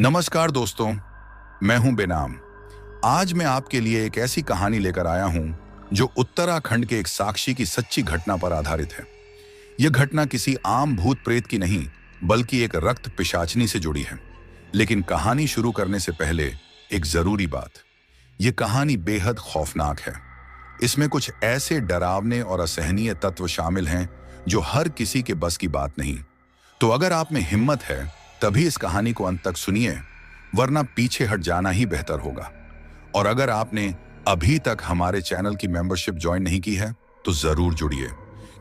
नमस्कार दोस्तों, मैं हूं बेनाम। आज मैं आपके लिए एक ऐसी कहानी लेकर आया हूं जो उत्तराखंड के एक साक्षी की सच्ची घटना पर आधारित है। यह घटना किसी आम भूत प्रेत की नहीं, बल्कि एक रक्त पिशाचनी से जुड़ी है। लेकिन कहानी शुरू करने से पहले एक जरूरी बात। यह कहानी बेहद खौफनाक है। इसमें कुछ ऐसे डरावने और असहनीय तत्व शामिल हैं जो हर किसी के बस की बात नहीं। तो अगर आप में हिम्मत है तभी इस कहानी को अंत तक सुनिए, वरना पीछे हट जाना ही बेहतर होगा। और अगर आपने अभी तक हमारे चैनल की मेंबरशिप ज्वाइन नहीं की है तो जरूर जुड़िए,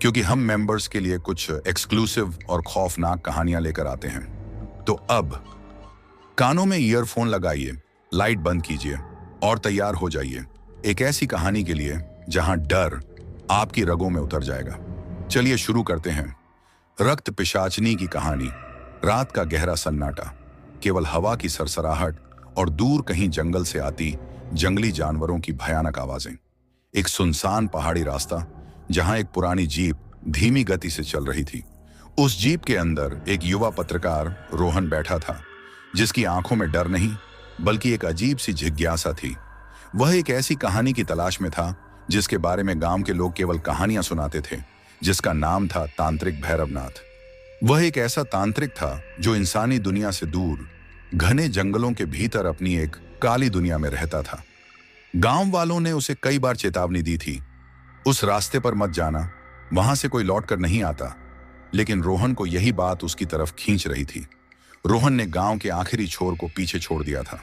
क्योंकि हम मेंबर्स के लिए कुछ एक्सक्लूसिव और खौफनाक कहानियां लेकर आते हैं। तो अब कानों में ईयरफोन लगाइए, लाइट बंद कीजिए और तैयार हो जाइए एक ऐसी कहानी के लिए जहां डर आपकी रगों में उतर जाएगा। चलिए शुरू करते हैं। रक्त पिशाचनी की कहानी। रात का गहरा सन्नाटा, केवल हवा की सरसराहट और दूर कहीं जंगल से आती जंगली जानवरों की भयानक आवाजें। एक सुनसान पहाड़ी रास्ता जहां एक पुरानी जीप धीमी गति से चल रही थी। उस जीप के अंदर एक युवा पत्रकार रोहन बैठा था, जिसकी आंखों में डर नहीं बल्कि एक अजीब सी जिज्ञासा थी। वह एक ऐसी कहानी की तलाश में था जिसके बारे में गांव के लोग केवल कहानियां सुनाते थे, जिसका नाम था तांत्रिक भैरवनाथ। वह एक ऐसा तांत्रिक था जो इंसानी दुनिया से दूर घने जंगलों के भीतर अपनी एक काली दुनिया में रहता था। गांव वालों ने उसे कई बार चेतावनी दी थी, उस रास्ते पर मत जाना, वहां से कोई लौटकर नहीं आता। लेकिन रोहन को यही बात उसकी तरफ खींच रही थी। रोहन ने गांव के आखिरी छोर को पीछे छोड़ दिया था।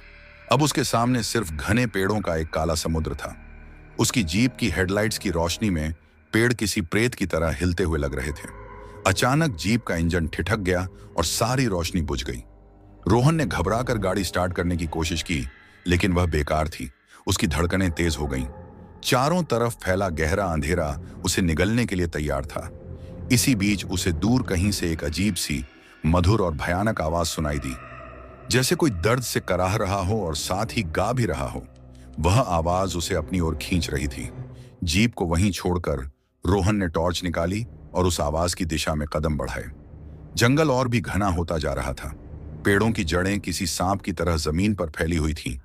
अब उसके सामने सिर्फ घने पेड़ों का एक काला समुद्र था। उसकी जीप की हेडलाइट्स की रोशनी में पेड़ किसी प्रेत की तरह हिलते हुए लग रहे थे। अचानक जीप का इंजन ठिठक गया और सारी रोशनी बुझ गई। रोहन ने घबराकर गाड़ी स्टार्ट करने की कोशिश की, लेकिन वह बेकार थी। उसकी धड़कनें तेज हो गईं। चारों तरफ फैला गहरा अंधेरा उसे निगलने के लिए तैयार था। इसी बीच उसे दूर कहीं से एक अजीब सी मधुर और भयानक आवाज सुनाई दी, जैसे कोई दर्द से कराह रहा हो और साथ ही गा भी रहा हो। वह आवाज उसे अपनी ओर खींच रही थी। जीप को वहीं छोड़कर रोहन ने टॉर्च निकाली और उस आवाज की दिशा में कदम बढ़ाए। जंगल और भी घना होता जा रहा था। पेड़ों की जड़ें किसी सांप की तरह जमीन पर फैली हुई थीं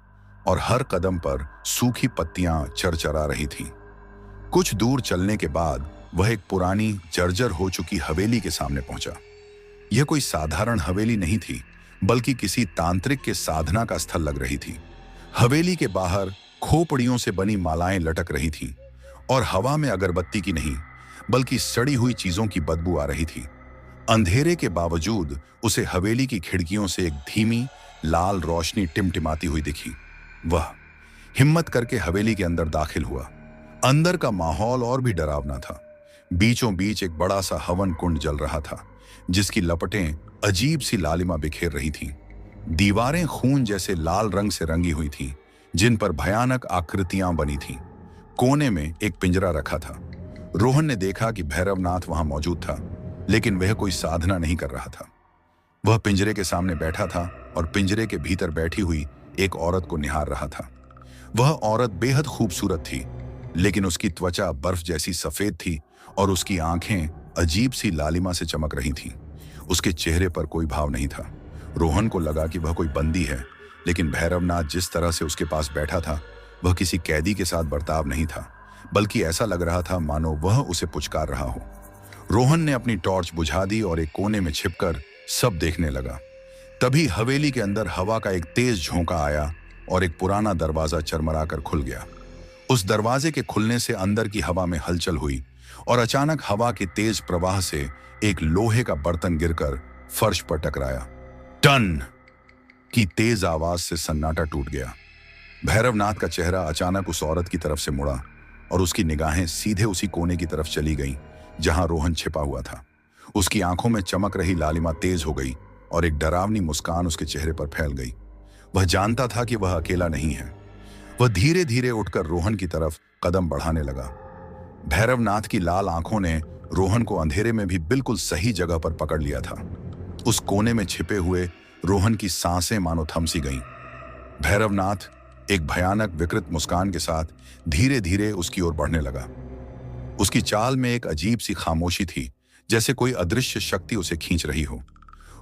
और हर कदम पर सूखी पत्तियां चरचरा रही थीं। कुछ दूर चलने के बाद वह एक पुरानी जर्जर हो चुकी हवेली के सामने पहुंचा। यह कोई साधारण हवेली नहीं थी, बल्कि किसी तांत्रिक के साधना का स्थल लग रही थी। हवेली के बाहर खोपड़ियों से बनी मालाएं लटक रही थीं और हवा में अगरबत्ती की नहीं बल्कि सड़ी हुई चीजों की बदबू आ रही थी। अंधेरे के बावजूद उसे हवेली की खिड़कियों से एक धीमी लाल रोशनी टिमटिमाती हुई दिखी। वह हिम्मत करके हवेली के अंदर दाखिल हुआ। अंदर का माहौल और भी डरावना था। बीचों बीच एक बड़ा सा हवन कुंड जल रहा था, जिसकी लपटें अजीब सी लालिमा बिखेर रही थीं। दीवारें खून जैसे लाल रंग से रंगी हुई थीं, जिन पर भयानक आकृतियां बनी थीं। कोने में एक पिंजरा रखा था। रोहन ने देखा कि भैरवनाथ वहां मौजूद था, लेकिन वह कोई साधना नहीं कर रहा था। वह पिंजरे के सामने बैठा था और पिंजरे के भीतर बैठी हुई एक औरत को निहार रहा था। वह औरत बेहद खूबसूरत थी, लेकिन उसकी त्वचा बर्फ जैसी सफेद थी और उसकी आंखें अजीब सी लालिमा से चमक रही थीं। उसके चेहरे पर कोई भाव नहीं था। रोहन को लगा कि वह कोई बंदी है, लेकिन भैरवनाथ जिस तरह से उसके पास बैठा था, वह किसी कैदी के साथ बर्ताव नहीं था, बल्कि ऐसा लग रहा था मानो वह उसे पुचकार रहा हो। रोहन ने अपनी टॉर्च बुझा दी और एक कोने में छिपकर सब देखने लगा। तभी हवेली के अंदर हवा का एक तेज झोंका आया और एक पुराना दरवाजा चरमराकर खुल गया। उस दरवाजे के खुलने से अंदर की हवा में हलचल हुई और अचानक हवा के तेज प्रवाह से एक लोहे का बर्तन गिरकर फर्श पर टकराया। टन की तेज आवाज से सन्नाटा टूट गया। भैरवनाथ का चेहरा अचानक उस औरत की तरफ से मुड़ा और उसकी निगाहें सीधे उसी कोने की तरफ चली गईं जहां रोहन छिपा हुआ था। उसकी आंखों में चमक रही लालिमा तेज हो गई और एक डरावनी मुस्कान उसके चेहरे पर फैल गई। वह जानता था कि वह अकेला नहीं है। वह धीरे धीरे उठकर रोहन की तरफ कदम बढ़ाने लगा। भैरवनाथ की लाल आंखों ने रोहन को अंधेरे में भी बिल्कुल सही जगह पर पकड़ लिया था। उस कोने में छिपे हुए रोहन की सांसें मानो थमसी गईं। भैरवनाथ एक भयानक विकृत मुस्कान के साथ धीरे धीरे उसकी ओर बढ़ने लगा। उसकी चाल में एक अजीब सी खामोशी थी, जैसे कोई अदृश्य शक्ति उसे खींच रही हो।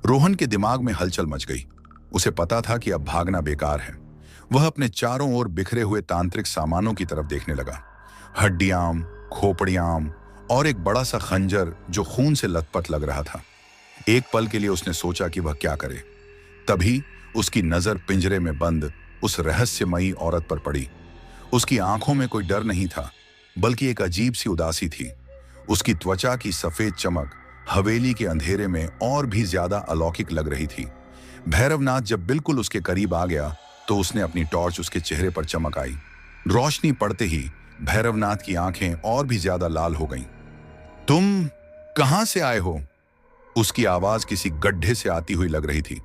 रोहन के दिमाग में हलचल मच गई। उसे पता था कि अब भागना बेकार है। वह अपने चारों ओर बिखरे हुए तांत्रिक सामानों की तरफ देखने लगा। हड्डियां, खोपड़ियां और एक बड़ा सा खंजर जो खून से लथपथ लग रहा था। एक पल के लिए उसने सोचा कि वह क्या करे। तभी उसकी नजर पिंजरे में बंद उस रहस्यमयी औरत पर पड़ी। उसकी आंखों में कोई डर नहीं था, बल्कि एक अजीब सी उदासी थी। उसकी त्वचा की सफेद चमक हवेली के अंधेरे में और भी ज्यादा अलौकिक लग रही थी। भैरवनाथ जब बिल्कुल उसके करीब आ गया तो उसने अपनी टॉर्च उसके चेहरे पर चमकाई। रोशनी पड़ते ही भैरवनाथ की आंखें और भी ज्यादा लाल हो गईं। तुम कहां से आए हो? उसकी आवाज किसी गड्ढे से आती हुई लग रही थी।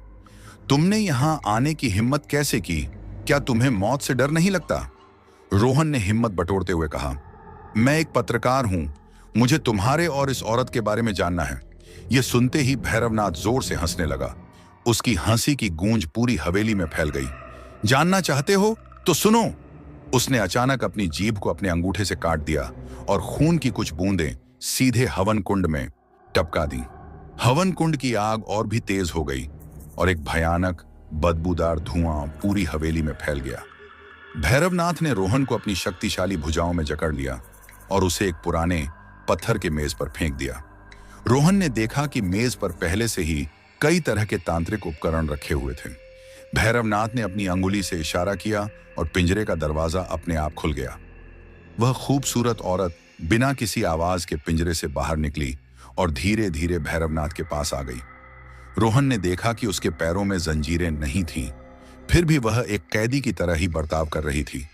तुमने यहां आने की हिम्मत कैसे की? क्या तुम्हें मौत से डर नहीं लगता? रोहन ने हिम्मत बटोरते हुए कहा, मैं एक पत्रकार हूं, मुझे तुम्हारे और इस औरत के बारे में जानना है। यह सुनते ही भैरवनाथ जोर से हंसने लगा। उसकी हंसी की गूंज पूरी हवेली में फैल गई। जानना चाहते हो तो सुनो। उसने अचानक अपनी जीभ को अपने अंगूठे से काट दिया और खून की कुछ बूंदें सीधे हवन कुंड में टपका दी। हवन कुंड की आग और भी तेज हो गई और एक भयानक बदबूदार धुआं पूरी हवेली में फैल गया। भैरवनाथ ने रोहन को अपनी शक्तिशाली भुजाओं में जकड़ लिया और उसे एक पुराने पत्थर के मेज पर फेंक दिया। रोहन ने देखा कि मेज पर पहले से ही कई तरह के तांत्रिक उपकरण रखे हुए थे। भैरवनाथ ने अपनी अंगुली से इशारा किया और पिंजरे का दरवाजा अपने आप खुल गया। वह खूबसूरत औरत बिना किसी आवाज के पिंजरे से बाहर निकली और धीरे धीरे भैरवनाथ के पास आ गई। रोहन ने देखा कि उसके पैरों में जंजीरें नहीं थीं, फिर भी वह एक कैदी की तरह ही बर्ताव कर रही थी।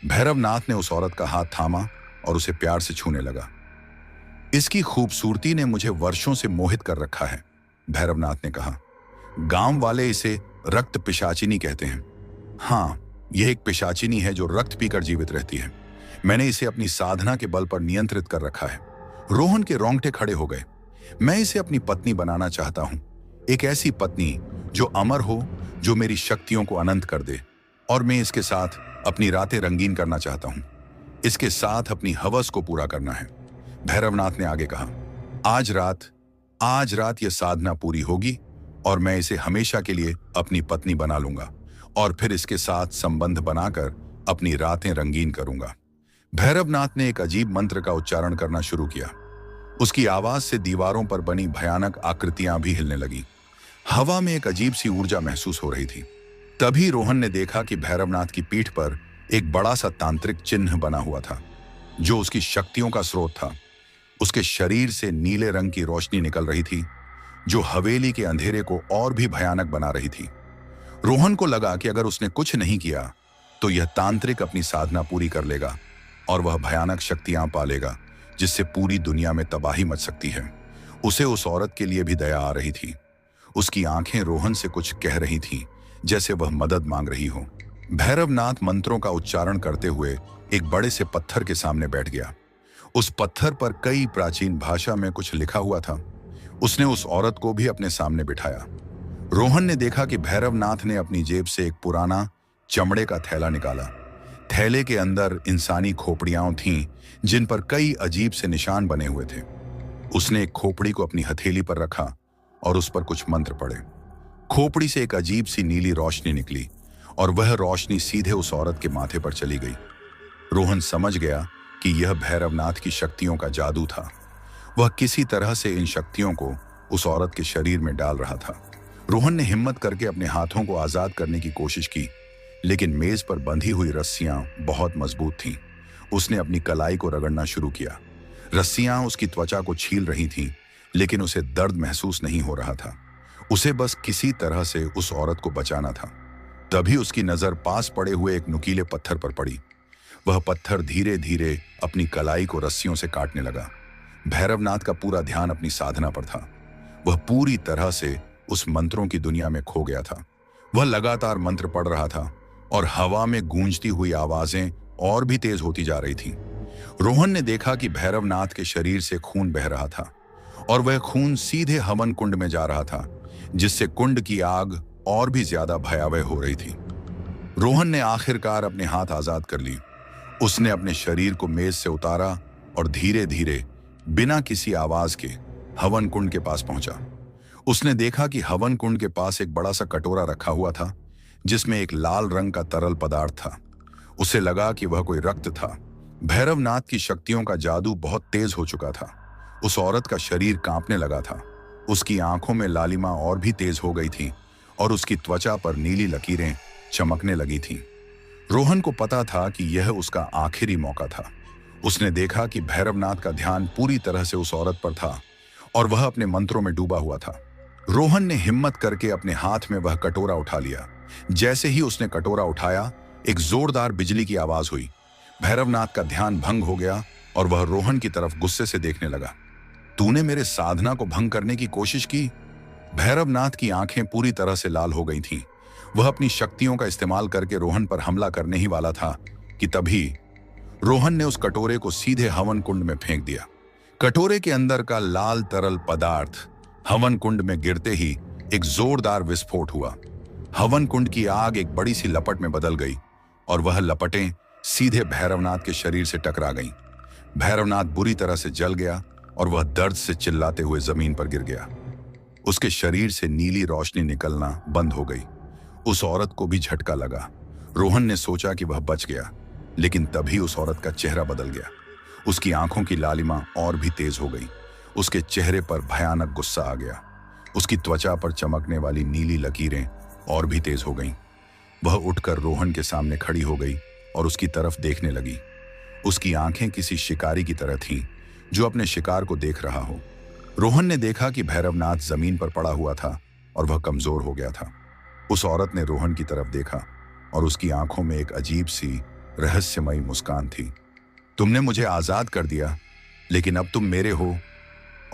भैरवनाथ ने उस औरत का हाथ थामा और उसे प्यार से छूने लगा। इसकी खूबसूरती ने मुझे वर्षों से मोहित कर रखा है, भैरवनाथ ने कहा। गांव वाले इसे रक्त पिशाचिनी कहते हैं। हाँ, यह एक पिशाचिनी है जो रक्त पीकर जीवित रहती है। मैंने इसे अपनी साधना के बल पर नियंत्रित कर रखा है। रोहन के रोंगटे खड़े हो गए। मैं इसे अपनी पत्नी बनाना चाहता हूं, एक ऐसी पत्नी जो अमर हो, जो मेरी शक्तियों को अनंत कर दे, और मैं इसके साथ अपनी रातें रंगीन करना चाहता हूं। इसके साथ अपनी हवस को पूरा करना है। भैरवनाथ ने आगे कहा, आज रात यह साधना पूरी होगी और मैं इसे हमेशा के लिए अपनी पत्नी बना लूंगा और फिर इसके साथ संबंध बनाकर अपनी रातें रंगीन करूंगा। भैरवनाथ ने एक अजीब मंत्र का उच्चारण करना शुरू किया। उसकी आवाज से दीवारों पर बनी भयानक आकृतियां भी हिलने लगी। हवा में एक अजीब सी ऊर्जा महसूस हो रही थी। तभी रोहन ने देखा कि भैरवनाथ की पीठ पर एक बड़ा सा तांत्रिक चिन्ह बना हुआ था, जो उसकी शक्तियों का स्रोत था। उसके शरीर से नीले रंग की रोशनी निकल रही थी, जो हवेली के अंधेरे को और भी भयानक बना रही थी। रोहन को लगा कि अगर उसने कुछ नहीं किया तो यह तांत्रिक अपनी साधना पूरी कर लेगा और वह भयानक शक्तियां पालेगा, जिससे पूरी दुनिया में तबाही मच सकती है। उसे उस औरत के लिए भी दया आ रही थी। उसकी आंखें रोहन से कुछ कह रही थीं, जैसे वह मदद मांग रही हो। भैरवनाथ मंत्रों का उच्चारण करते हुए एक बड़े से पत्थर के सामने बैठ गया। उस पत्थर पर कई प्राचीन भाषा में कुछ लिखा हुआ था। उसने उस औरत को भी अपने सामने बिठाया। रोहन ने देखा कि भैरवनाथ ने अपनी जेब से एक पुराना चमड़े का थैला निकाला। थैले के अंदर इंसानी खोपड़ियां थीं, जिन पर कई अजीब से निशान बने हुए थे। उसने एक खोपड़ी को अपनी हथेली पर रखा और उस पर कुछ मंत्र पढ़े। खोपड़ी से एक अजीब सी नीली रोशनी निकली और वह रोशनी सीधे उस औरत के माथे पर चली गई। रोहन समझ गया कि यह भैरवनाथ की शक्तियों का जादू था। वह किसी तरह से इन शक्तियों को उस औरत के शरीर में डाल रहा था। रोहन ने हिम्मत करके अपने हाथों को आजाद करने की कोशिश की, लेकिन मेज पर बंधी हुई रस्सियां बहुत मजबूत थीं। उसने अपनी कलाई को रगड़ना शुरू किया। रस्सियां उसकी त्वचा को छील रही थीं, लेकिन उसे दर्द महसूस नहीं हो रहा था। उसे बस किसी तरह से उस औरत को बचाना था। तभी उसकी नजर पास पड़े हुए एक नुकीले पत्थर पर पड़ी। वह पत्थर धीरे धीरे अपनी कलाई को रस्सियों से काटने लगा। भैरवनाथ का पूरा ध्यान अपनी साधना पर था। वह पूरी तरह से उस मंत्रों की दुनिया में खो गया था। वह लगातार मंत्र पढ़ रहा था और हवा में गूंजती हुई आवाजें और भी तेज होती जा रही थीं। रोहन ने देखा कि भैरवनाथ के शरीर से खून बह रहा था और वह खून सीधे हवन कुंड में जा रहा था, जिससे कुंड की आग और भी ज्यादा भयावह हो रही थी। रोहन ने आखिरकार अपने हाथ आजाद कर ली। उसने अपने शरीर को मेज से उतारा और धीरे धीरे बिना किसी आवाज के हवन कुंड के पास पहुंचा। उसने देखा कि हवन कुंड के पास एक बड़ा सा कटोरा रखा हुआ था जिसमें एक लाल रंग का तरल पदार्थ था। उसे लगा कि वह कोई रक्त था। भैरवनाथ की शक्तियों का जादू बहुत तेज हो चुका था। उस औरत का शरीर कांपने लगा था। उसकी आंखों में लालिमा और भी तेज हो गई थी और उसकी त्वचा पर नीली लकीरें चमकने लगी थीं। रोहन को पता था कि यह उसका आखिरी मौका था। उसने देखा कि भैरवनाथ का ध्यान पूरी तरह से उस औरत पर था और वह अपने मंत्रों में डूबा हुआ था। रोहन ने हिम्मत करके अपने हाथ में वह कटोरा उठा लिया। जैसे ही उसने कटोरा उठाया, एक जोरदार बिजली की आवाज हुई। भैरवनाथ का ध्यान भंग हो गया और वह रोहन की तरफ गुस्से से देखने लगा। तूने मेरे साधना को भंग करने की कोशिश की? भैरवनाथ की आंखें पूरी तरह से लाल हो गई थीं। वह अपनी शक्तियों का इस्तेमाल करके रोहन पर हमला करने ही वाला था कि तभी रोहन ने उस कटोरे को सीधे हवन कुंड में फेंक दिया। कटोरे के अंदर का लाल तरल पदार्थ हवन कुंड में गिरते ही एक जोरदार विस्फोट हुआ। हवन कुंड की आग एक बड़ी सी लपट में बदल गई और वह लपटें सीधे भैरवनाथ के शरीर से टकरा गईं। भैरवनाथ बुरी तरह से जल गया और वह दर्द से चिल्लाते हुए जमीन पर गिर गया। उसके शरीर से नीली रोशनी निकलना बंद हो गई। उस औरत को भी झटका लगा। रोहन ने सोचा कि वह बच गया, लेकिन तभी उस औरत का चेहरा बदल गया। उसकी आंखों की लालिमा और भी तेज हो गई। उसके चेहरे पर भयानक गुस्सा आ गया। उसकी त्वचा पर चमकने वाली नीली लकीरें और भी तेज हो गईं। वह उठकर रोहन के सामने खड़ी हो गई और उसकी तरफ देखने लगी। उसकी आंखें किसी शिकारी की तरह थीं जो अपने शिकार को देख रहा हो। रोहन ने देखा कि भैरवनाथ जमीन पर पड़ा हुआ था और वह कमजोर हो गया था। उस औरत ने रोहन की तरफ देखा और उसकी आंखों में एक अजीब सी रहस्यमयी मुस्कान थी। तुमने मुझे आजाद कर दिया, लेकिन अब तुम मेरे हो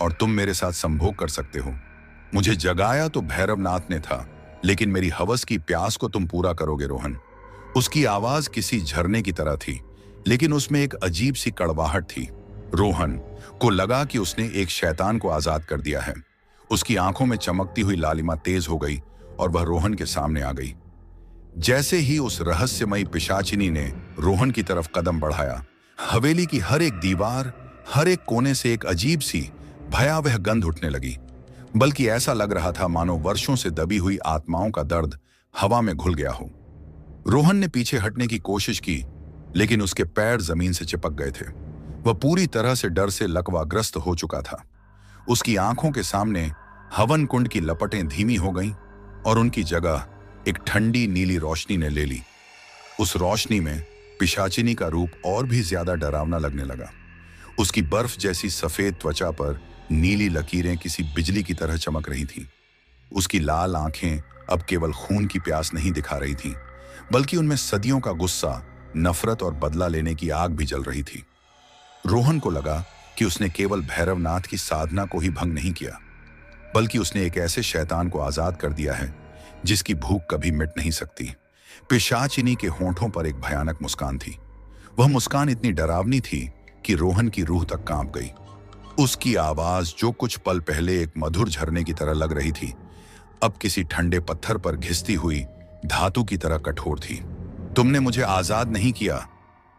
और तुम मेरे साथ संभोग कर सकते हो। मुझे जगाया तो भैरवनाथ ने था, लेकिन मेरी हवस की प्यास को तुम पूरा करोगे रोहन। उसकी आवाज किसी झरने की तरह थी, लेकिन उसमें एक अजीब सी कड़वाहट थी। रोहन को लगा कि उसने एक शैतान को आजाद कर दिया है। उसकी आंखों में चमकती हुई लालिमा तेज हो गई और वह रोहन के सामने आ गई। जैसे ही उस रहस्यमयी पिशाचिनी ने रोहन की तरफ कदम बढ़ाया, हवेली की हर एक दीवार, हर एक कोने से एक अजीब सी भयावह गंध उठने लगी। बल्कि ऐसा लग रहा था मानो वर्षों से दबी हुई आत्माओं का दर्द हवा में घुल गया हो। रोहन ने पीछे हटने की कोशिश की, लेकिन उसके पैर जमीन से चिपक गए थे। वह पूरी तरह से डर से लकवाग्रस्त हो चुका था। उसकी आंखों के सामने हवन कुंड की लपटें धीमी हो गईं और उनकी जगह एक ठंडी नीली रोशनी ने ले ली। उस रोशनी में पिशाचिनी का रूप और भी ज्यादा डरावना लगने लगा। उसकी बर्फ जैसी सफेद त्वचा पर नीली लकीरें किसी बिजली की तरह चमक रही थीं। उसकी लाल आंखें अब केवल खून की प्यास नहीं दिखा रही थीं, बल्कि उनमें सदियों का गुस्सा, नफरत और बदला लेने की आग भी जल रही थी। रोहन को लगा कि उसने केवल भैरवनाथ की साधना को ही भंग नहीं किया, बल्कि उसने एक ऐसे शैतान को आजाद कर दिया है जिसकी भूख कभी मिट नहीं सकती। पिशाचिनी के होंठों पर एक भयानक मुस्कान थी। वह मुस्कान इतनी डरावनी थी कि रोहन की रूह तक कांप गई। उसकी आवाज, जो कुछ पल पहले एक मधुर झरने की तरह लग रही थी, अब किसी ठंडे पत्थर पर घिसती हुई धातु की तरह कठोर थी। तुमने मुझे आजाद नहीं किया,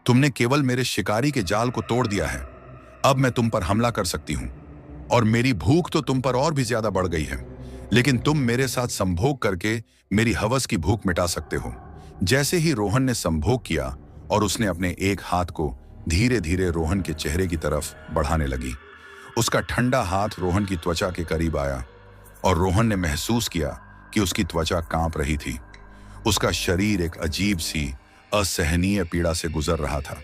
तुमने केवल मेरे शिकारी के जाल को तोड़ दिया है। अब मैं तुम पर हमला कर सकती हूं और मेरी भूख तो तुम पर और भी ज्यादा बढ़ गई है, लेकिन तुम मेरे साथ संभोग करके मेरी हवस की भूख मिटा सकते हो। जैसे ही रोहन ने संभोग किया और उसने अपने एक हाथ को धीरे धीरे रोहन के चेहरे की तरफ बढ़ाने लगी, उसका ठंडा हाथ रोहन की त्वचा के करीब आया और रोहन ने महसूस किया कि उसकी त्वचा कांप रही थी। उसका शरीर एक अजीब सी असहनीय पीड़ा से गुजर रहा था,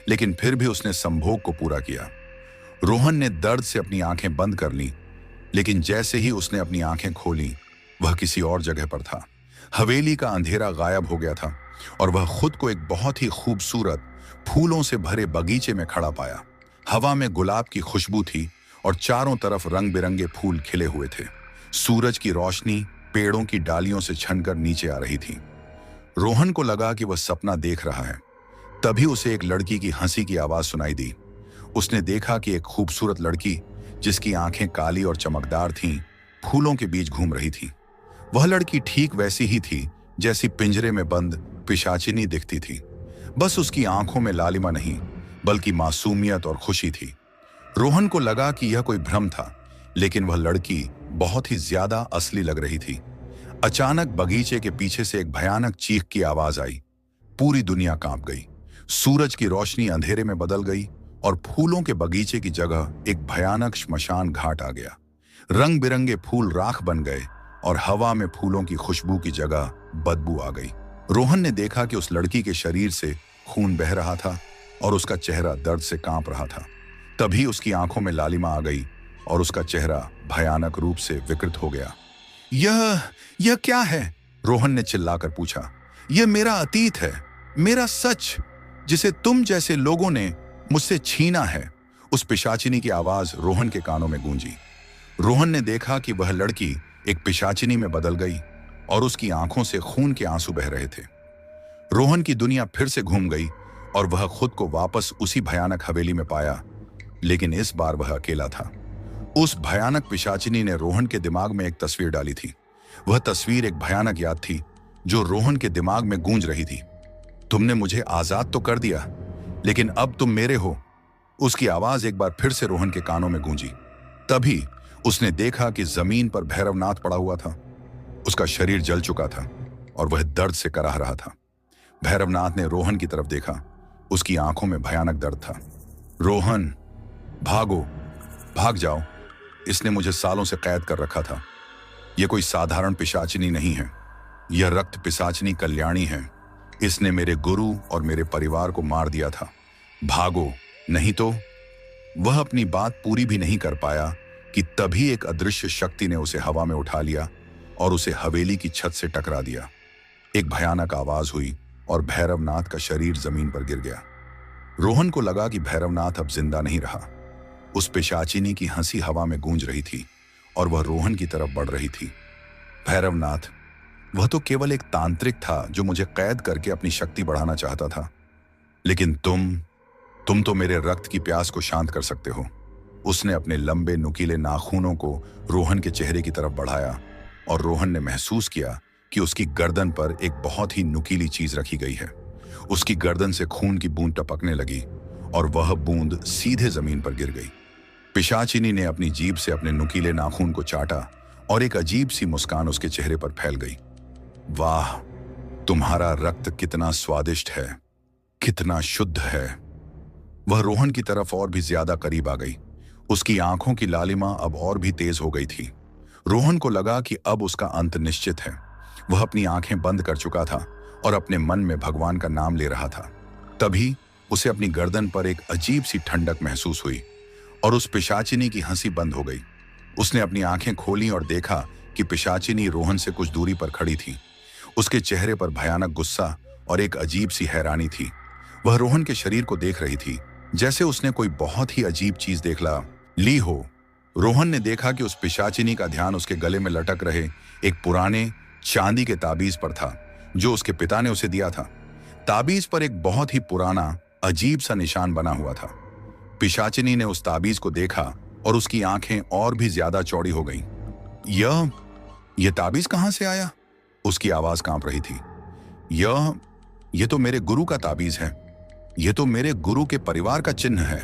लेकिन फिर भी उसने संभोग को पूरा किया। रोहन ने दर्द से अपनी आंखें बंद कर लीं, लेकिन जैसे ही उसने अपनी आंखें खोली, वह किसी और जगह पर था। हवेली का अंधेरा गायब हो गया था और वह खुद को एक बहुत ही खूबसूरत फूलों से भरे बगीचे में खड़ा पाया। हवा में गुलाब की खुशबू थी और चारों तरफ रंग बिरंगे फूल खिले हुए थे। सूरज की रोशनी पेड़ों की डालियों से छनकर नीचे आ रही थी। रोहन को लगा कि वह सपना देख रहा है। तभी उसे एक लड़की की हंसी की आवाज सुनाई दी। उसने देखा कि एक खूबसूरत लड़की, जिसकी आंखें काली और चमकदार थीं, फूलों के बीच घूम रही थी। वह लड़की ठीक वैसी ही थी जैसी पिंजरे में बंद पिशाचिनी दिखती थी। बस उसकी आंखों में लालिमा नहीं, बल्कि मासूमियत और खुशी थी। रोहन को लगा कि यह कोई भ्रम था, लेकिन वह लड़की बहुत ही ज्यादा असली लग रही थी। अचानक बगीचे के पीछे से एक भयानक चीख की आवाज आई। पूरी दुनिया कांप गई। सूरज की रोशनी अंधेरे में बदल गई और फूलों के बगीचे की जगह एक भयानक श्मशान घाट आ गया। रंग बिरंगे फूल राख बन गए और हवा में फूलों की खुशबू की जगह बदबू आ गई। रोहन ने देखा कि उस लड़की के शरीर से खून बह रहा था और उसका चेहरा दर्द से कांप रहा था। तभी उसकी आंखों में लालिमा आ गई और उसका चेहरा भयानक रूप से विकृत हो गया। यह क्या है? रोहन ने चिल्लाकर पूछा। यह मेरा अतीत है, मेरा सच, जिसे तुम जैसे लोगों ने मुझसे छीना है। उस पिशाचिनी की आवाज रोहन के कानों में गूंजी। रोहन ने देखा कि वह लड़की एक पिशाचिनी में बदल गई और उसकी आंखों से खून के आंसू बह रहे थे। रोहन की दुनिया फिर से घूम गई और वह खुद को वापस उसी भयानक हवेली में पाया, लेकिन इस बार वह अकेला था। उस भयानक पिशाचिनी ने रोहन के दिमाग में एक तस्वीर डाली थी। वह तस्वीर एक भयानक याद थी जो रोहन के दिमाग में गूंज रही थी। तुमने मुझे आजाद तो कर दिया, लेकिन अब तुम मेरे हो। उसकी आवाज एक बार फिर से रोहन के कानों में गूंजी। तभी उसने देखा कि जमीन पर भैरवनाथ पड़ा हुआ था। उसका शरीर जल चुका था और वह दर्द से कराह रहा था। भैरवनाथ ने रोहन की तरफ देखा। उसकी आंखों में भयानक दर्द था। रोहन, भागो, भाग जाओ। इसने मुझे सालों से कैद कर रखा था। यह कोई साधारण पिशाचिनी नहीं है, यह रक्त पिशाचिनी कल्याणी है। इसने मेरे गुरु और मेरे परिवार को मार दिया था। भागो, नहीं तो। वह अपनी बात पूरी भी नहीं कर पाया कि तभी एक अदृश्य शक्ति ने उसे हवा में उठा लिया और उसे हवेली की छत से टकरा दिया। एक भयानक आवाज हुई और भैरवनाथ का शरीर जमीन पर गिर गया। रोहन को लगा कि भैरवनाथ अब जिंदा नहीं रहा। उस पिशाचिनी की हंसी हवा में गूंज रही थी और वह रोहन की तरफ बढ़ रही थी। भैरवनाथ, वह तो केवल एक तांत्रिक था जो मुझे कैद करके अपनी शक्ति बढ़ाना चाहता था, लेकिन तुम तो मेरे रक्त की प्यास को शांत कर सकते हो। उसने अपने लंबे नुकीले नाखूनों को रोहन के चेहरे की तरफ बढ़ाया और रोहन ने महसूस किया कि उसकी गर्दन पर एक बहुत ही नुकीली चीज रखी गई है। उसकी गर्दन से खून की बूंद टपकने लगी और वह बूंद सीधे जमीन पर गिर गई। पिशाचिनी ने अपनी जीभ से अपने नुकीले नाखून को चाटा और एक अजीब सी मुस्कान उसके चेहरे पर फैल गई। वाह, तुम्हारा रक्त कितना स्वादिष्ट है, कितना शुद्ध है। वह रोहन की तरफ और भी ज्यादा करीब आ गई। उसकी आंखों की लालिमा अब और भी तेज हो गई थी। रोहन को लगा कि अब उसका अंत निश्चित है। वह अपनी आंखें बंद कर चुका था और अपने मन में भगवान का नाम ले रहा था। तभी उसे अपनी गर्दन पर एक अजीब सी ठंडक महसूस हुई और उस पिशाचिनी की हंसी बंद हो गई। उसने अपनी आंखें खोली और देखा कि पिशाचिनी रोहन से कुछ दूरी पर खड़ी थी। उसके चेहरे पर भयानक गुस्सा और एक अजीब सी हैरानी थी। वह रोहन के शरीर को देख रही थी जैसे उसने कोई बहुत ही अजीब चीज देख ली हो। रोहन ने देखा कि उस पिशाचिनी का ध्यान उसके गले में लटक रहे एक पुराने चांदी के ताबीज पर था जो उसके पिता ने उसे दिया था। ताबीज पर एक बहुत ही पुराना अजीब सा निशान बना हुआ था। पिशाचिनी ने उस ताबीज को देखा और उसकी आंखें और भी ज्यादा चौड़ी हो गईं। यह ताबीज कहां से आया? उसकी आवाज कांप रही थी। यह तो मेरे गुरु का ताबीज है। यह तो मेरे गुरु के परिवार का चिन्ह है।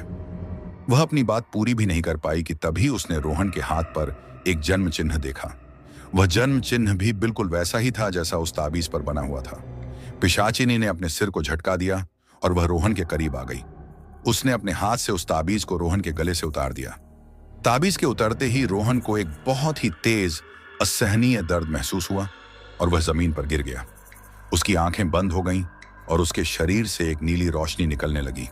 वह अपनी बात पूरी भी नहीं कर पाई कि तभी उसने रोहन के हाथ पर एक जन्म चिन्ह देखा। वह जन्म चिन्ह भी बिल्कुल वैसा ही था जैसा उस ताबीज पर बना हुआ था। पिशाचिनी ने अपने सिर को झटका दिया और वह रोहन के करीब आ गई। उसने अपने हाथ से उस ताबीज को रोहन के गले से उतार दिया। ताबीज के उतरते ही रोहन को एक बहुत ही तेज असहनीय दर्द महसूस हुआ और वह जमीन पर गिर गया। उसकी आंखें बंद हो गईं और उसके शरीर से एक नीली रोशनी निकलने लगी।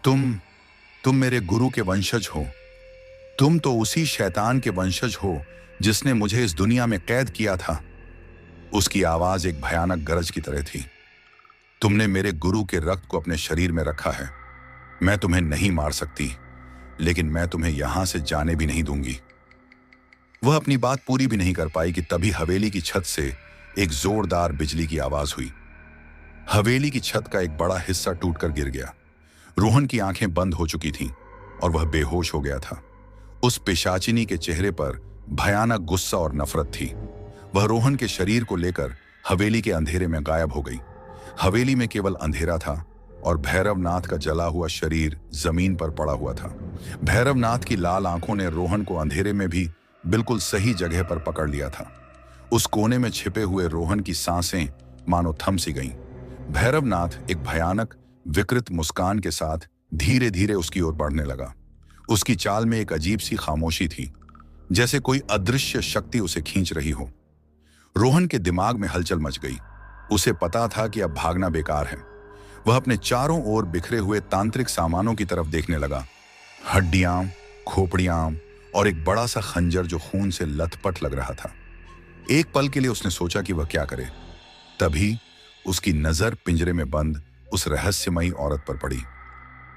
तुम मेरे गुरु के वंशज हो। तुम तो उसी शैतान के वंशज हो जिसने मुझे इस दुनिया में कैद किया था। उसकी आवाज एक भयानक गरज की तरह थी। तुमने मेरे गुरु के रक्त को अपने शरीर में रखा है। मैं तुम्हें नहीं मार सकती, लेकिन मैं तुम्हें यहां से जाने भी नहीं दूंगी। वह अपनी बात पूरी भी नहीं कर पाई कि तभी हवेली की छत से एक जोरदार बिजली की आवाज हुई। हवेली की छत का एक बड़ा हिस्सा टूटकर गिर गया। रोहन की आंखें बंद हो चुकी थीं और वह बेहोश हो गया था। उस पिशाचिनी के चेहरे पर भयानक गुस्सा और नफरत थी। वह रोहन के शरीर को लेकर हवेली के अंधेरे में गायब हो गई। हवेली में केवल अंधेरा था और भैरवनाथ का जला हुआ शरीर जमीन पर पड़ा हुआ था। भैरवनाथ की लाल आंखों ने रोहन को अंधेरे में भी बिल्कुल सही जगह पर पकड़ लिया था। उस कोने में छिपे हुए रोहन की सांसें मानो थम सी गईं। भैरवनाथ एक भयानक विकृत मुस्कान के साथ धीरे धीरे उसकी ओर बढ़ने लगा। उसकी चाल में एक अजीब सी खामोशी थी, जैसे कोई अदृश्य शक्ति उसे खींच रही हो। रोहन के दिमाग में हलचल मच गई। उसे पता था कि अब भागना बेकार है। वह अपने चारों ओर बिखरे हुए तांत्रिक सामानों की तरफ देखने लगा। हड्डियां, खोपड़ियां और एक बड़ा सा खंजर जो खून से लथपथ लग रहा था। एक पल के लिए उसने सोचा कि वह क्या करे। तभी उसकी नजर पिंजरे में बंद उस रहस्यमयी औरत पर पड़ी।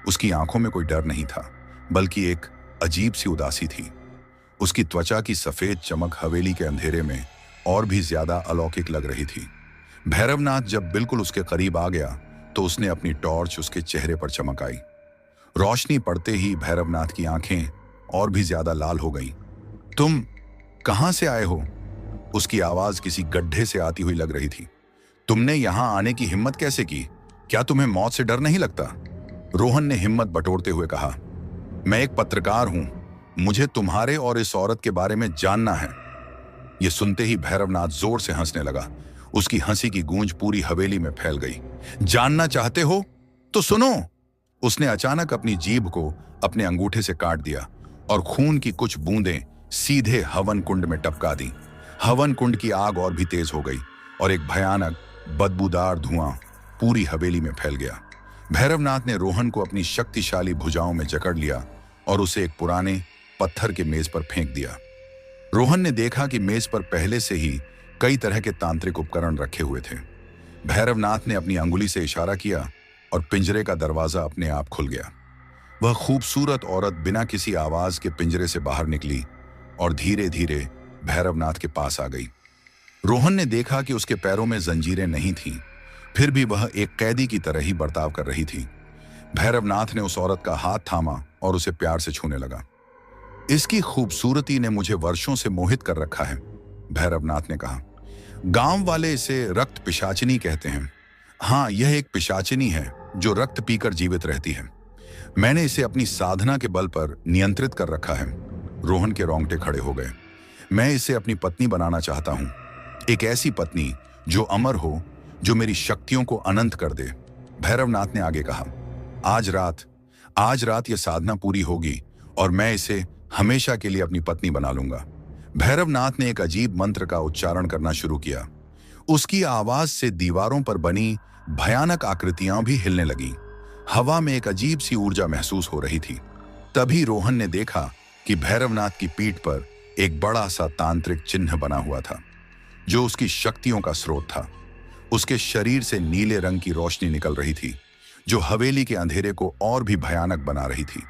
उसकी आंखों में कोई डर नहीं था, बल्कि एक अजीब सी उदासी थी। उसकी त्वचा की सफेद चमक हवेली के अंधेरे में और भी ज्यादा अलौकिक लग रही थी। भैरवनाथ जब बिल्कुल उसके करीब आ गया तो उसने अपनी टॉर्च उसके चेहरे पर चमकाई। रोशनी पड़ते ही भैरवनाथ की आंखें और भी ज्यादा लाल हो गईं। तुम कहां से आए हो? उसकी आवाज किसी गड्ढे से आती हुई लग रही थी। तुमने यहां आने की हिम्मत कैसे की? क्या तुम्हें मौत से डर नहीं लगता? रोहन ने हिम्मत बटोरते हुए कहा, मैं एक पत्रकार हूं, मुझे तुम्हारे और इस औरत के बारे में जानना है। यह सुनते ही भैरवनाथ जोर से हंसने लगा। उसकी हंसी की गूंज पूरी हवेली में फैल गई। जानना चाहते हो तो सुनो। उसने अचानक अपनी जीभ को अपने अंगूठे से काट दिया और खून की कुछ बूंदें सीधे हवन कुंड में टपका दी। हवन कुंड की आग और भी तेज हो गई और एक भयानक बदबूदार धुआं पूरी हवेली में फैल गया। भैरवनाथ ने रोहन को अपनी शक्तिशाली भुजाओं में जकड़ लिया और उसे एक पुराने पत्थर के मेज पर फेंक दिया। रोहन ने देखा कि मेज पर पहले से ही कई तरह के तांत्रिक उपकरण रखे हुए थे। भैरवनाथ ने अपनी अंगुली से इशारा किया और पिंजरे का दरवाजा अपने आप खुल गया। वह खूबसूरत औरत बिना किसी आवाज के पिंजरे से बाहर निकली और धीरे धीरे भैरवनाथ के पास आ गई। रोहन ने देखा कि उसके पैरों में जंजीरें नहीं थीं, फिर भी वह एक कैदी की तरह ही बर्ताव कर रही थी। भैरवनाथ ने उस औरत का हाथ थामा और उसे प्यार से छूने लगा। इसकी खूबसूरती ने मुझे वर्षों से मोहित कर रखा है, भैरवनाथ ने कहा। गांव वाले इसे रक्त पिशाचिनी कहते हैं। हाँ, यह एक पिशाचिनी है जो रक्त पीकर जीवित रहती है। मैंने इसे अपनी साधना के बल पर नियंत्रित कर रखा है। रोहन के रोंगटे खड़े हो गए। मैं इसे अपनी पत्नी बनाना चाहता हूं, एक ऐसी पत्नी जो अमर हो, जो मेरी शक्तियों को अनंत कर दे। भैरवनाथ ने आगे कहा, आज रात यह साधना पूरी होगी और मैं इसे हमेशा के लिए अपनी पत्नी बना लूंगा। भैरवनाथ ने एक अजीब मंत्र का उच्चारण करना शुरू किया। उसकी आवाज से दीवारों पर बनी भयानक आकृतियां भी हिलने लगीं। हवा में एक अजीब सी ऊर्जा महसूस हो रही थी। तभी रोहन ने देखा कि भैरवनाथ की पीठ पर एक बड़ा सा तांत्रिक चिन्ह बना हुआ था, जो उसकी शक्तियों का स्रोत था। उसके शरीर से नीले रंग की रोशनी निकल रही थी, जो हवेली के अंधेरे को और भी भयानक बना रही थी।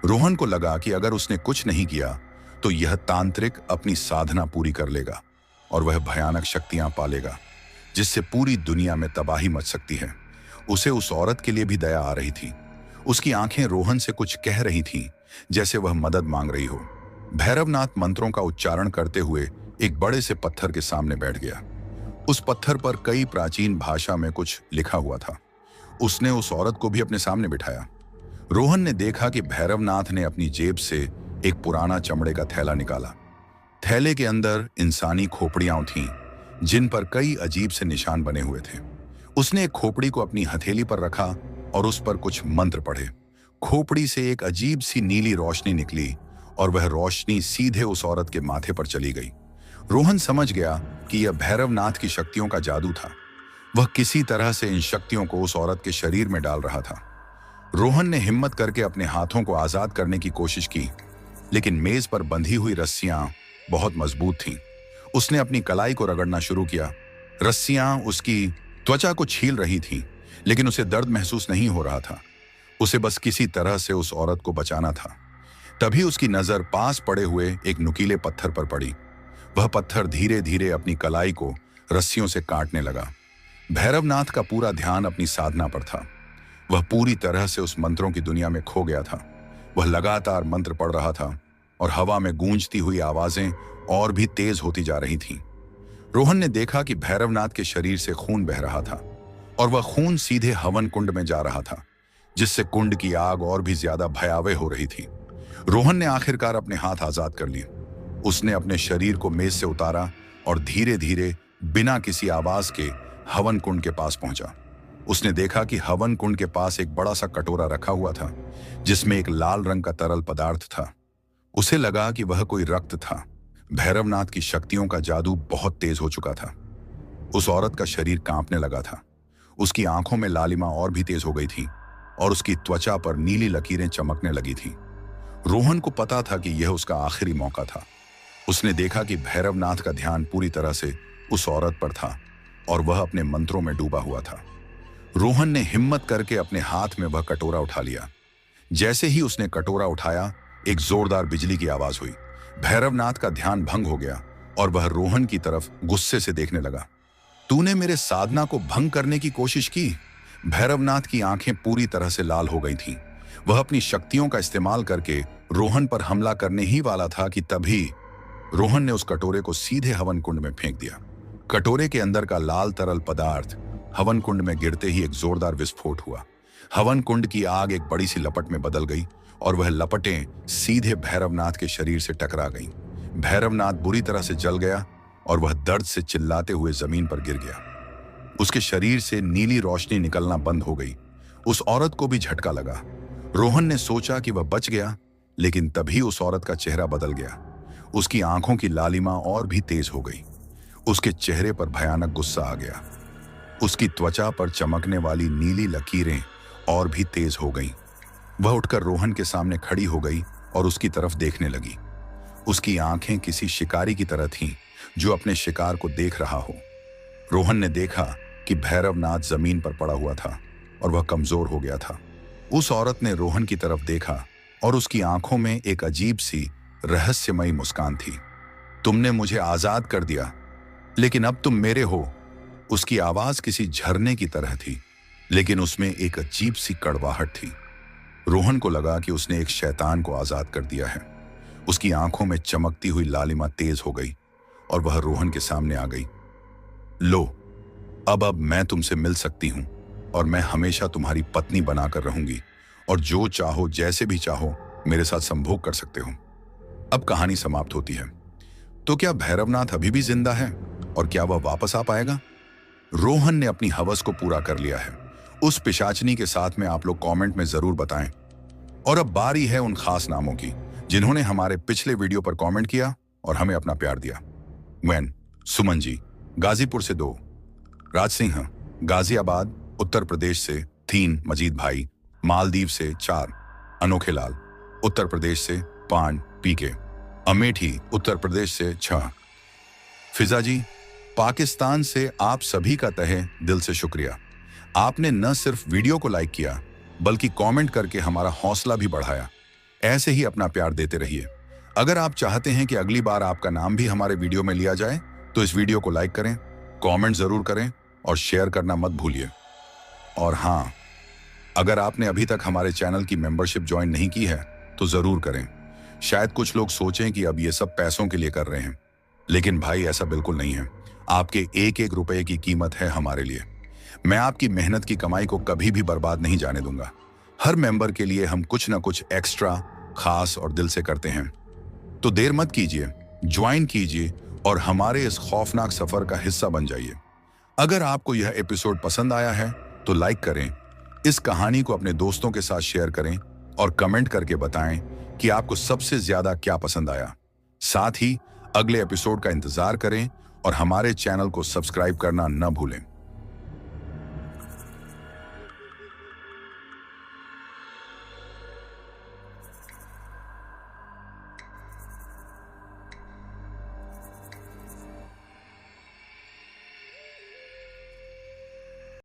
रोहन को लगा कि अगर उसने कुछ नहीं किया तो यह तांत्रिक अपनी साधना पूरी कर लेगा और वह भयानक शक्तियां पालेगा, जिससे पूरी दुनिया में तबाही मच सकती है। उसे उस औरत के लिए भी दया आ रही थी। उसकी आंखें रोहन से कुछ कह रही थीं, जैसे वह मदद मांग रही हो। भैरवनाथ मंत्रों का उच्चारण करते हुए एक बड़े से पत्थर के सामने बैठ गया। उस पत्थर पर कई प्राचीन भाषा में कुछ लिखा हुआ था। उसने उस औरत को भी अपने सामने बिठाया। रोहन ने देखा कि भैरवनाथ ने अपनी जेब से एक पुराना चमड़े का थैला निकाला। थैले के अंदर इंसानी खोपड़ियां थीं, जिन पर कई अजीब से निशान बने हुए थे। उसने एक खोपड़ी को अपनी हथेली पर रखा और उस पर कुछ मंत्र पढ़े। खोपड़ी से एक अजीब सी नीली रोशनी निकली और वह रोशनी सीधे उस औरत के माथे पर चली गई। रोहन समझ गया कि यह भैरवनाथ की शक्तियों का जादू था। वह किसी तरह से इन शक्तियों को उस औरत के शरीर में डाल रहा था। रोहन ने हिम्मत करके अपने हाथों को आजाद करने की कोशिश की, लेकिन मेज पर बंधी हुई रस्सियां बहुत मजबूत थीं। उसने अपनी कलाई को रगड़ना शुरू किया। रस्सियां उसकी त्वचा को छील रही थीं, लेकिन उसे दर्द महसूस नहीं हो रहा था। उसे बस किसी तरह से उस औरत को बचाना था। तभी उसकी नजर पास पड़े हुए एक नुकीले पत्थर पर पड़ी। वह पत्थर धीरे धीरे अपनी कलाई को रस्सियों से काटने लगा। भैरवनाथ का पूरा ध्यान अपनी साधना पर था। वह पूरी तरह से उस मंत्रों की दुनिया में खो गया था। वह लगातार मंत्र पढ़ रहा था और हवा में गूंजती हुई आवाजें और भी तेज होती जा रही थीं। रोहन ने देखा कि भैरवनाथ के शरीर से खून बह रहा था। और वह खून सीधे हवन कुंड में जा रहा था, जिससे कुंड की आग और भी ज्यादा भयावह हो रही थी। रोहन ने आखिरकार अपने हाथ आजाद कर लिए। उसने अपने शरीर को मेज से उतारा और धीरे धीरे बिना किसी आवाज के हवन कुंड के पास पहुंचा। उसने देखा कि हवन कुंड के पास एक बड़ा सा कटोरा रखा हुआ था, जिसमें एक लाल रंग का तरल पदार्थ था। उसे लगा कि वह कोई रक्त था। भैरवनाथ की शक्तियों का जादू बहुत तेज हो चुका था। उस औरत का शरीर कांपने लगा था। उसकी आंखों में लालिमा और भी तेज हो गई थी और उसकी त्वचा पर नीली लकीरें चमकने लगी थी। रोहन को पता था कि यह उसका आखिरी मौका था। उसने देखा कि भैरवनाथ का ध्यान पूरी तरह से उस औरत पर था और वह अपने मंत्रों में डूबा हुआ था। रोहन ने हिम्मत करके अपने हाथ में वह कटोरा उठा लिया। जैसे ही उसने कटोरा उठाया, एक जोरदार बिजली की आवाज हुई। भैरवनाथ का ध्यान भंग हो गया और वह रोहन की तरफ गुस्से से देखने लगा। तूने मेरे साधना को भंग करने की कोशिश की। भैरवनाथ की आंखें पूरी तरह से लाल हो गई थीं। वह अपनी शक्तियों का इस्तेमाल करके रोहन पर हमला करने ही वाला था कि तभी रोहन ने उस कटोरे को सीधे हवन कुंड में फेंक दिया। कटोरे के अंदर का लाल तरल पदार्थ हवन कुंड में गिरते ही एक जोरदार विस्फोट हुआ। हवन कुंड की आग एक बड़ी सी लपट में बदल गई और वह लपटें सीधे भैरवनाथ के शरीर से टकरा गईं। भैरवनाथ बुरी तरह से जल गया और वह दर्द से चिल्लाते हुए जमीन पर गिर गया। उसके शरीर से नीली रोशनी निकलना बंद हो गई। उस औरत को भी झटका लगा। रोहन ने सोचा कि वह बच गया, लेकिन तभी उस औरत का चेहरा बदल गया। उसकी आंखों की लालिमा और भी तेज हो गई। उसके चेहरे पर भयानक गुस्सा आ गया। उसकी त्वचा पर चमकने वाली नीली लकीरें और भी तेज हो गईं। वह उठकर रोहन के सामने खड़ी हो गई और उसकी तरफ देखने लगी। उसकी आंखें किसी शिकारी की तरह थीं, जो अपने शिकार को देख रहा हो। रोहन ने देखा कि भैरवनाथ जमीन पर पड़ा हुआ था और वह कमजोर हो गया था। उस औरत ने रोहन की तरफ देखा और उसकी आंखों में एक अजीब सी रहस्यमयी मुस्कान थी। तुमने मुझे आजाद कर दिया, लेकिन अब तुम मेरे हो। उसकी आवाज किसी झरने की तरह थी, लेकिन उसमें एक अजीब सी कड़वाहट थी। रोहन को लगा कि उसने एक शैतान को आजाद कर दिया है। उसकी आंखों में चमकती हुई लालिमा तेज हो गई और वह रोहन के सामने आ गई। लो, अब मैं तुमसे मिल सकती हूं और मैं हमेशा तुम्हारी पत्नी बनाकर रहूंगी और जो चाहो जैसे भी चाहो मेरे साथ संभोग कर सकते हो। अब कहानी समाप्त होती है। तो क्या भैरवनाथ अभी भी जिंदा है और क्या वह वापस आ पाएगा? रोहन ने अपनी हवस को पूरा कर लिया है। उस पिशाचनी के साथ में आप लोग कमेंट में जरूर बताएं। और अब बारी है उन खास नामों की जिन्होंने हमारे पिछले वीडियो पर कमेंट किया और हमें अपना प्यार दिया। वैन, सुमन जी गाजीपुर से 2, राज सिंह गाजियाबाद उत्तर प्रदेश से 3, मजीद भाई मालदीव से 4, अनोखे लाल उत्तर प्रदेश से 5, पीके अमेठी उत्तर प्रदेश से 6, फिजा जी पाकिस्तान से आप सभी का तहे दिल से शुक्रिया। आपने न सिर्फ वीडियो को लाइक किया बल्कि कमेंट करके हमारा हौसला भी बढ़ाया। ऐसे ही अपना प्यार देते रहिए। अगर आप चाहते हैं कि अगली बार आपका नाम भी हमारे वीडियो में लिया जाए तो इस वीडियो को लाइक करें, कमेंट जरूर करें और शेयर करना मत भूलिए। और हाँ, अगर आपने अभी तक हमारे चैनल की मेंबरशिप ज्वाइन नहीं की है तो जरूर करें। शायद कुछ लोग सोचें कि अब ये सब पैसों के लिए कर रहे हैं, लेकिन भाई ऐसा बिल्कुल नहीं है। आपके एक एक रुपए की कीमत है हमारे लिए। मैं आपकी मेहनत की कमाई को कभी भी बर्बाद नहीं जाने दूंगा। हर मेंबर के लिए हम कुछ ना कुछ एक्स्ट्रा खास और दिल से करते हैं। तो देर मत कीजिए, ज्वाइन कीजिए और हमारे इस खौफनाक सफर का हिस्सा बन जाइए। अगर आपको यह एपिसोड पसंद आया है तो लाइक करें, इस कहानी को अपने दोस्तों के साथ शेयर करें और कमेंट करके बताएं कि आपको सबसे ज्यादा क्या पसंद आया। साथ ही अगले एपिसोड का इंतजार करें और हमारे चैनल को सब्सक्राइब करना न भूलें।